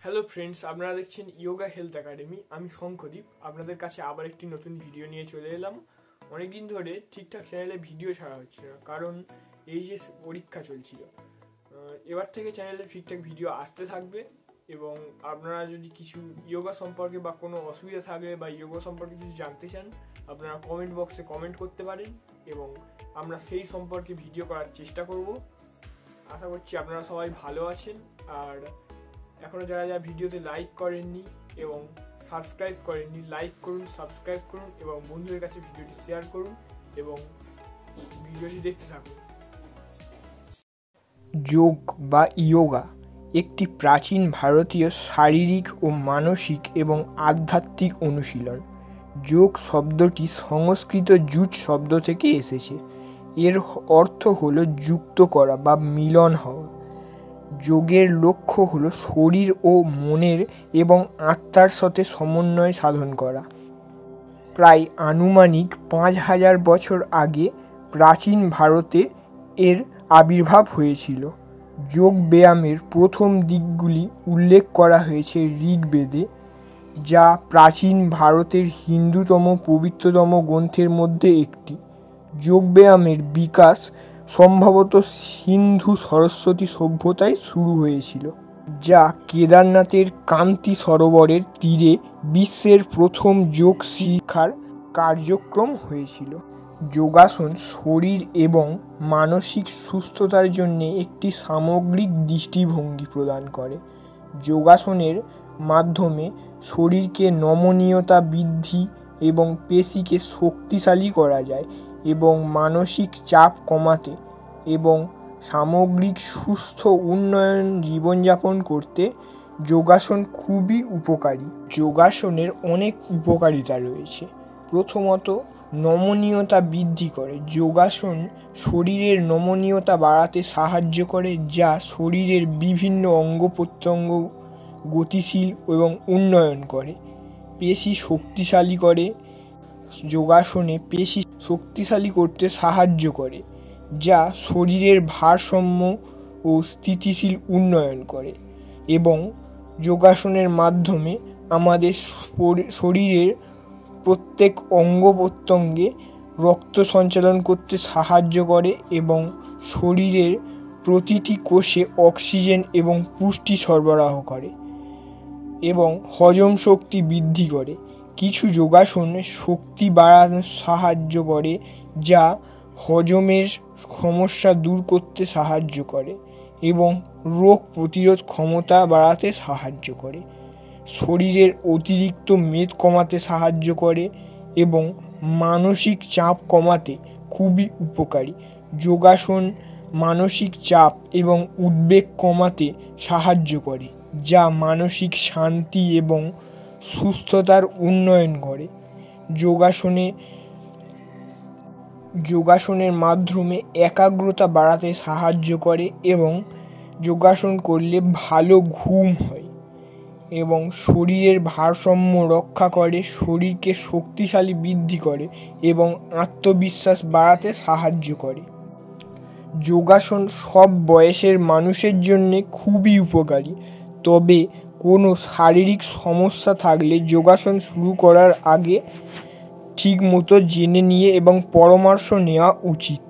Hello friends, আপনারা দেখছেন yoga health academy. আমি শঙ্করদীপ আপনাদের কাছে আবার একটি নতুন ভিডিও নিয়ে চলে এলাম। অনেকদিন ধরে ঠিকঠাক চ্যানেলে ভিডিও ছাড়া হচ্ছে না, কারণ এই যে পরীক্ষা চলছিল। এবার থেকে চ্যানেলে ঠিকঠাক ভিডিও আসতে থাকবে, এবং আপনারা যদি কিছু ইয়োগা সম্পর্কে বা কোনো অসুবিধা থাকলে বা ইয়োগা সম্পর্কে কিছু জানতে চান, আপনারা কমেন্ট বক্সে কমেন্ট করতে পারেন এবং আমরা সেই সম্পর্কে ভিডিও করার চেষ্টা করব। আশা করছি আপনারা সবাই ভালো আছেন। আর এখনও যারা ভিডিওতে লাইক করেননি এবং সাবস্ক্রাইব করেননি, লাইক করুন, সাবস্ক্রাইব করুন এবং বন্ধুদের কাছে ভিডিওটি শেয়ার করুন এবং ভিডিওটি দেখতে থাকুন। যোগ বা ইয়োগা একটি প্রাচীন ভারতীয় শারীরিক ও মানসিক এবং আধ্যাত্মিক অনুশীলন। যোগ শব্দটি সংস্কৃত জুট শব্দ থেকে এসেছে। এর অর্থ হলো যুক্ত করা বা মিলন হওয়া। যোগের লক্ষ্য হলো শরীর ও মনের এবং আত্মার সাথে সমন্বয় সাধন করা। প্রায় আনুমানিক 5000 বছর আগে প্রাচীন ভারতে এর আবির্ভাব হয়েছিল। যোগ ব্যায়ামের প্রথম দিকগুলি উল্লেখ করা হয়েছে ঋগ্বেদে, যা প্রাচীন ভারতের হিন্দুতম পবিত্রতম গ্রন্থের মধ্যে একটি। যোগ ব্যায়ামের বিকাশ সম্ভবত সিন্ধু সরস্বতী সভ্যতায় শুরু হয়েছিল, যা কেদারনাথের কান্তি সরোবরের তীরে বিশ্বের প্রথম যোগ শিক্ষার কার্যক্রম হয়েছিল। যোগাসন শরীর এবং মানসিক সুস্থতার জন্য একটি সামগ্রিক দৃষ্টিভঙ্গি প্রদান করে। যোগাসনের মাধ্যমে শরীরকে নমনীয়তা বৃদ্ধি এবং পেশিকে শক্তিশালী করা যায় এবং মানসিক চাপ কমাতে এবং সামগ্রিক সুস্থ উন্নয়ন জীবনযাপন করতে যোগাসন খুবই উপকারী। যোগাসনের অনেক উপকারিতা রয়েছে। প্রথমত, নমনীয়তা বৃদ্ধি করে। যোগাসন শরীরের নমনীয়তা বাড়াতে সাহায্য করে, যা শরীরের বিভিন্ন অঙ্গ প্রত্যঙ্গ গতিশীল এবং উন্নয়ন করে। পেশি শক্তিশালী করে। যোগাসনে পেশি শক্তিশালী করতে সাহায্য করে, যা শরীরের ভারসাম্য ও স্থিতিশীল উন্নয়ন করে। এবং যোগাসনের মাধ্যমে আমাদের শরীরের প্রত্যেক অঙ্গ প্রত্যঙ্গে রক্ত সঞ্চালন করতে সাহায্য করে এবং শরীরের প্রতিটি কোষে অক্সিজেন এবং পুষ্টি সরবরাহ করে এবং হজম শক্তি বৃদ্ধি করে। কিছু যোগাসন শক্তি বাড়ানোর সাহায্য করে, যা হজমের সমস্যা দূর করতে সাহায্য করে এবং রোগ প্রতিরোধ ক্ষমতা বাড়াতে সাহায্য করে। শরীরের অতিরিক্ত মেদ কমাতে সাহায্য করে এবং মানসিক চাপ কমাতে খুবই উপকারী। যোগাসন মানসিক চাপ এবং উদ্বেগ কমাতে সাহায্য করে, যা মানসিক শান্তি এবং সুস্থতার উন্নয়ন করে। যোগাসনের মাধ্যমে একাগ্রতা বাড়াতে সাহায্য করে এবং যোগাসন করলে ভালো ঘুম হয় এবং শরীরের ভারসাম্য রক্ষা করে, শরীরকে শক্তিশালী বৃদ্ধি করে এবং আত্মবিশ্বাস বাড়াতে সাহায্য করে। যোগাসন সব বয়সের মানুষের জন্য খুবই উপকারী, তবে কোনো শারীরিক সমস্যা থাকলে যোগাসন শুরু করার আগে ঠিকমতো জেনে নিয়ে এবং পরামর্শ নেওয়া উচিত।